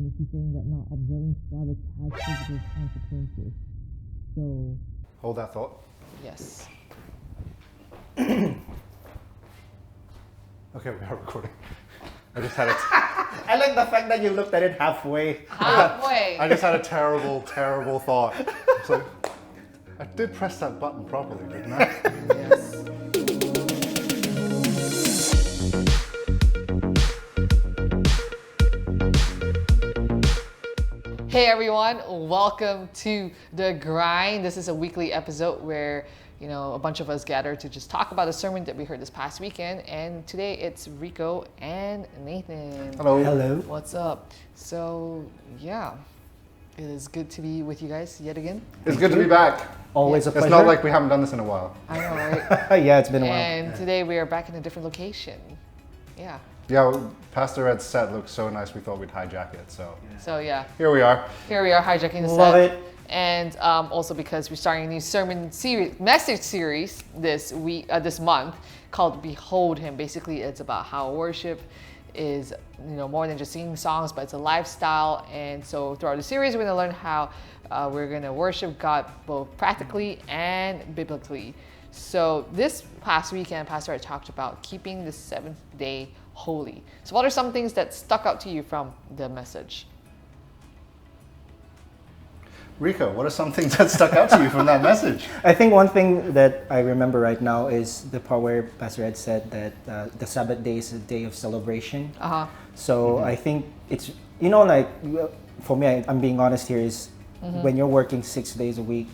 and he's saying that not observing Sabbath has physical consequences. So, Hold that thought. yes. Okay, we are recording. I just had a I like the fact that you looked at it halfway. Halfway. I just had a terrible, terrible thought. It's like, I did press that button properly, didn't I? Yes. Hey everyone, welcome to The Grind. This is a weekly episode where, a bunch of us gather to just talk about a sermon that we heard this past weekend. And today it's Rico and Nathan. Hello. Hello. What's up? So, yeah, it is good to be with you guys yet again. It's good to be back. Always a It's pleasure. not like we haven't done this in a while. I know, right? Yeah, it's been a while. And today we are back in a different location. Yeah. Yeah, Pastor Ed's set looks so nice, we thought we'd hijack it, so So, yeah. here we are. Here we are hijacking the Love set. it. And also because we're starting a new message series this month called Behold Him. Basically, it's about how worship is, more than just singing songs, but it's a lifestyle. And so throughout the series, we're going to learn how we're going to worship God both practically and biblically. So this past weekend, Pastor had talked about keeping the seventh day holy. So what are some things that stuck out to you from the message? Rico, what are some things that stuck out to you from that message? I think one thing that I remember right now is the part where Pastor Ed said that the Sabbath day is a day of celebration. Uh-huh. So I think it's, for me, I'm being honest here, is when you're working 6 days a week,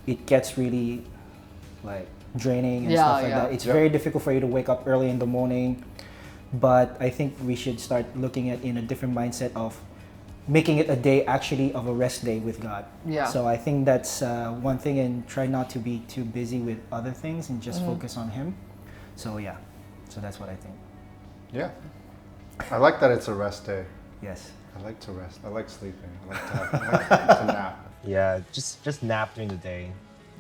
it gets really draining and stuff like that. It's very difficult for you to wake up early in the morning. But I think we should start looking at in a different mindset of making it a day actually of a rest day with God. Yeah. So I think that's one thing, and try not to be too busy with other things and just focus on Him. So yeah, so that's what I think. Yeah. I like that it's a rest day. Yes. I like to rest. I like sleeping. I like to nap. Yeah, just nap during the day.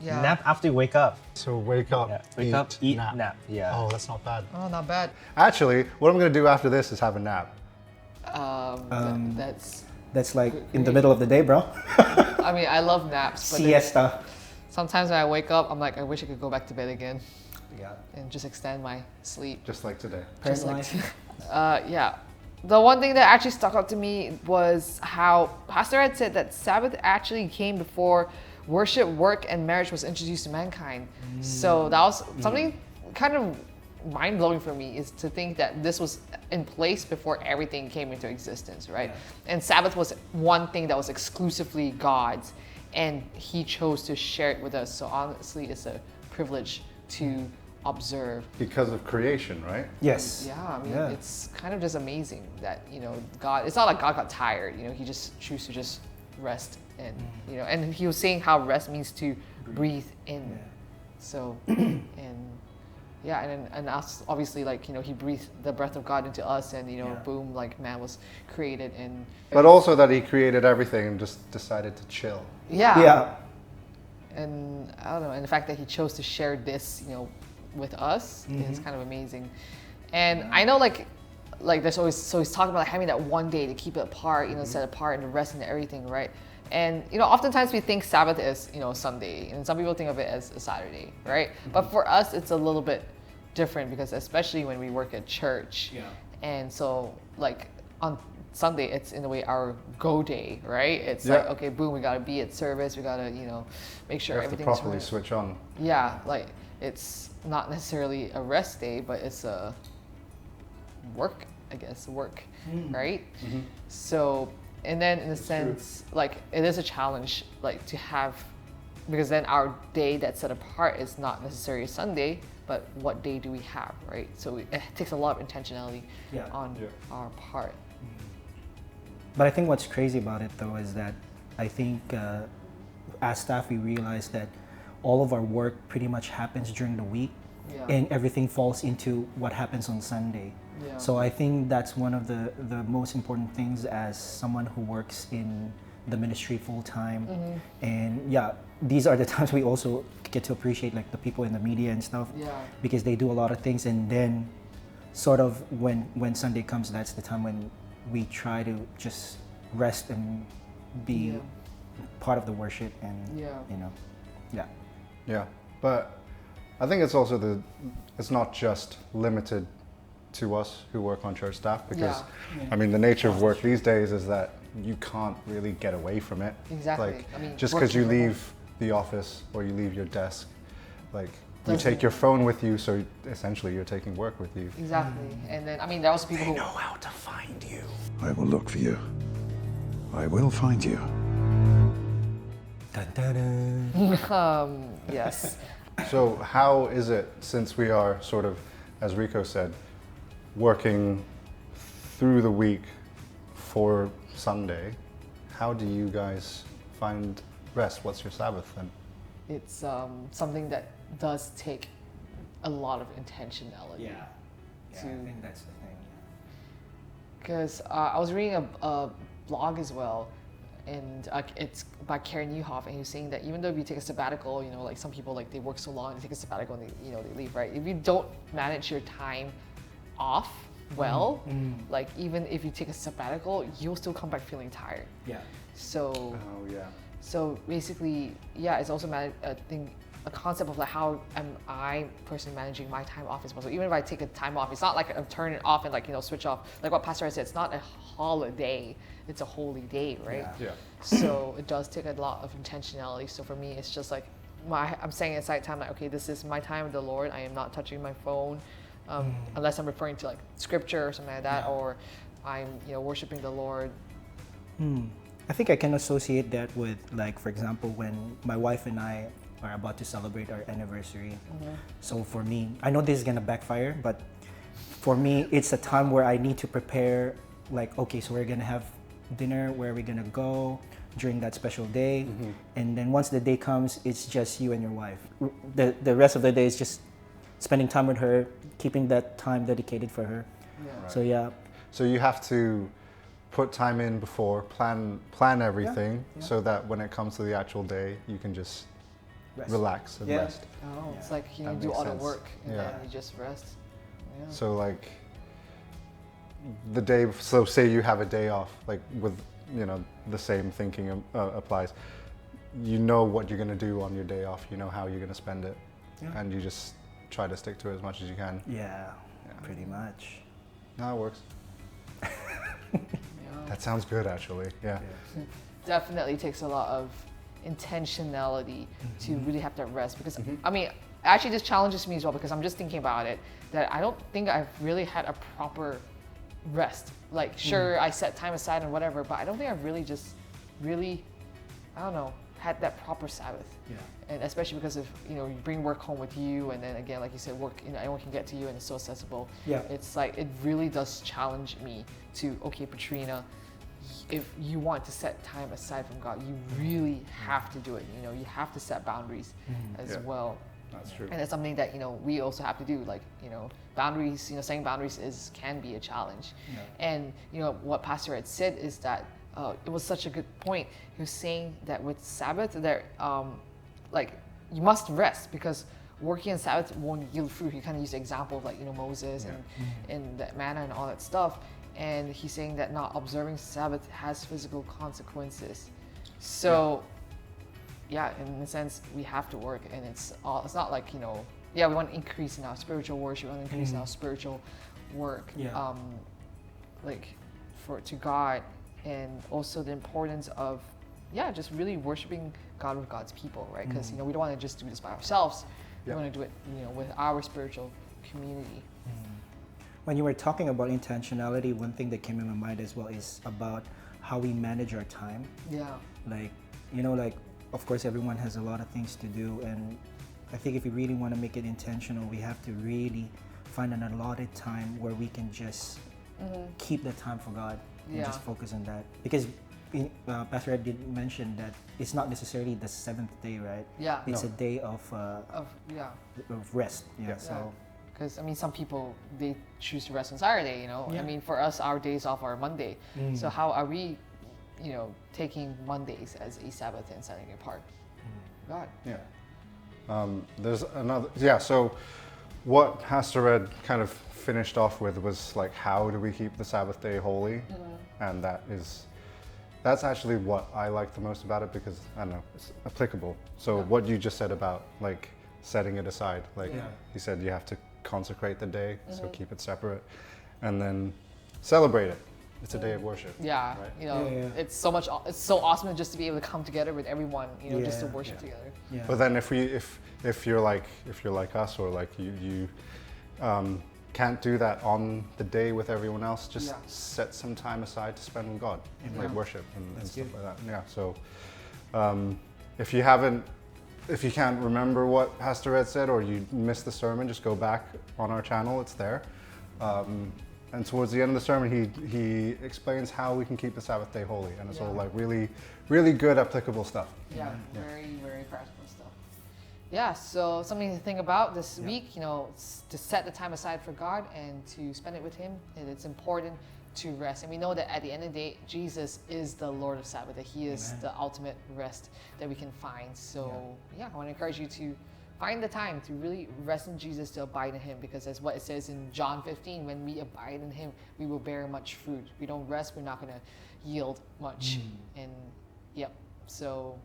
Yeah. Nap after you wake up. So wake up, Yeah. Wake up, eat, nap. Yeah. Oh, that's not bad. Oh, not bad. Actually, what I'm going to do after this is have a nap. That's like in the middle of the day, bro. I mean, I love naps, but then Siesta. sometimes when I wake up, I'm like, I wish I could go back to bed again Yeah. and just extend my sleep. Just like today. Just like, Parent yeah. The one thing that actually stuck out to me was how Pastor had said that Sabbath actually came before worship, work, and marriage was introduced to mankind. So that was something kind of mind-blowing for me, is to think that this was in place before everything came into existence, right? Yeah. And Sabbath was one thing that was exclusively God's, and He chose to share it with us. So honestly, it's a privilege to observe. Because of creation, right? Yes. Yeah, I mean, Yeah. it's kind of just amazing that, God, it's not like God got tired, He just chose to just rest. And, and He was saying how rest means to breathe in. Yeah. So, and yeah, and us, obviously, He breathed the breath of God into us, and, boom, man was created. And But also that he created everything and just decided to chill. Yeah. And I don't know, and the fact that He chose to share this, with us is kind of amazing. And I know, there's always, so he's talking about having that one day to keep it apart, set apart, and the rest and everything, right? And oftentimes we think Sabbath is Sunday, and some people think of it as a Saturday, right? But for us, it's a little bit different, because especially when we work at church, and so on Sunday, it's in a way our go day, right? It's okay, boom, we gotta be at service, we gotta make sure You have to everything's properly right. switch on. Yeah, it's not necessarily a rest day, but it's a work, I guess, right? So, and then in a sense, it is a challenge, to have, because then our day that's set apart is not necessarily Sunday, but what day do we have, right? So it takes a lot of intentionality on our part. But I think what's crazy about it, though, is that I think as staff, we realize that all of our work pretty much happens during the week, and everything falls into what happens on Sunday. Yeah. So I think that's one of the most important things as someone who works in the ministry full time. And these are the times we also get to appreciate the people in the media and stuff, because they do a lot of things. And then sort of when Sunday comes, that's the time when we try to just rest and be Yeah. part of the worship and Yeah. you know, yeah. Yeah, but I think it's also it's not just limited to us who work on church staff because, I mean, the nature of work these days is that you can't really get away from it. Exactly. Like, I mean, just because working you from home. leave the office or you leave your desk, like, you Doesn't- take your phone with you, so essentially you're taking work with you. Exactly. And then, I mean, there are also people who. how to find you. I will look for you. I will find you. Dun, dun, dun. Yes. So how is it, since we are sort of, as Rico said, working through the week for Sunday, how do you guys find rest? What's your Sabbath then? It's something that does take a lot of intentionality. Yeah, I To- think that's the thing. Because I was reading a blog as well, and it's by Karen Newhoff, and he was saying that even though if you take a sabbatical, you know, like some people like they work so long, they take a sabbatical and they, you know, they leave, right? If you don't manage your time off well, like even if you take a sabbatical, you'll still come back feeling tired. Yeah. So Oh yeah. so basically, yeah, it's also a concept of like how am I personally managing my time off as well. So even if I take a time off, it's not like I turn it off and like, you know, switch off. Like what Pastor said, it's not a holiday, it's a holy day, right? Yeah. So it does take a lot of intentionality. So for me, it's just like I'm setting aside time like, okay, this is my time with the Lord. I am not touching my phone unless I'm referring to like scripture or something like that, or I'm, you know, worshiping the Lord. I think I can associate that with, like, for example, when my wife and I are about to celebrate our anniversary. So for me, I know this is gonna backfire, but for me, it's a time where I need to prepare, like, okay, so we're gonna have dinner, where are we gonna go during that special day? And then once the day comes, it's just you and your wife. The rest of the day is just spending time with her, keeping that time dedicated for her. So yeah, So you have to put time in before, plan everything, so that when it comes to the actual day, you can just rest. relax and Yeah. rest. Oh, it's like you That do makes all the sense. work and Yeah. then you just rest. Yeah. So like the day, so say you have a day off, like with, you know, the same thinking applies. You know what you're gonna do on your day off. You know how you're gonna spend it, and you just try to stick to it as much as you can. Yeah, pretty much. No, it works. Yeah. That sounds good, actually. Yeah. Definitely takes a lot of intentionality to really have that rest because I mean, actually this challenges me as well because I'm just thinking about it that I don't think I've really had a proper rest. Like sure I set time aside and whatever, but I don't think I've really I don't know, had that proper Sabbath. Yeah. And especially because of, you know, you bring work home with you and then again, like you said, work, you know, anyone can get to you and it's so accessible. Yeah. It's like, it really does challenge me to, okay, Petrina, if you want to set time aside from God, you really have to do it. You know, you have to set boundaries as Yeah. well. That's true. And it's something that, you know, we also have to do. Like, you know, boundaries, you know, setting boundaries can be a challenge. And, you know, what Pastor had said is that it was such a good point. He was saying that with Sabbath, there, like, you must rest because working on Sabbath won't yield fruit. He kind of used the example of like, you know, Moses and the manna and all that stuff. And he's saying that not observing Sabbath has physical consequences. So, yeah, in a sense, we have to work, and it's not like, you know, yeah, we want to increase in our spiritual worship, we want to increase in our spiritual work, Yeah. like to God, and also the importance of, yeah, just really worshiping God with God's people, right? Because you know we don't want to just do this by ourselves. We want to do it, you know, with our spiritual community. When you were talking about intentionality, one thing that came in my mind as well is about how we manage our time. Yeah. Like, you know, like, of course, everyone has a lot of things to do. And I think if we really want to make it intentional, we have to really find an allotted time where we can just keep the time for God and just focus on that. Because Pastor Ed did mention that it's not necessarily the seventh day, right? Yeah. It's a day of rest. Yeah. So. Because I mean, some people they choose to rest on Saturday. You know, I mean, for us, our days off are Monday. So how are we, you know, taking Mondays as a Sabbath and setting it apart? God. Yeah. There's another. Yeah. So, what Pastor Ed kind of finished off with was like, how do we keep the Sabbath day holy? And that is that's actually what I like the most about it, because I don't know, it's applicable. So what you just said about like setting it aside, like you said you have to consecrate the day, so keep it separate, and then celebrate it. It's a day of worship. Yeah, right? you know, it's so much. It's so awesome just to be able to come together with everyone, you know, just to worship together. Yeah. But then if you're like us, or like you can't do that on the day with everyone else, just set some time aside to spend with God, like worship and stuff like that. Yeah. So if you can't remember what Pastor Ed said, or you missed the sermon, just go back on our channel. It's there. And towards the end of the sermon, he explains how we can keep the Sabbath day holy, and it's all like really, really good applicable stuff. Yeah, very, very practical stuff. Yeah, so something to think about this week, you know, to set the time aside for God and to spend it with Him. And it's important to rest. And we know that at the end of the day, Jesus is the Lord of Sabbath, that He is the ultimate rest that we can find. So I want to encourage you to find the time to really rest in Jesus, to abide in Him, because that's what it says in John 15, when we abide in Him, we will bear much fruit. If we don't rest, we're not going to yield much. And so,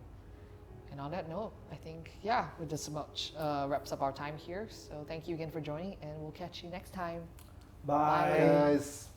and on that note, I think, we're just about wraps up our time here. So thank you again for joining, and we'll catch you next time. Bye. Hey guys.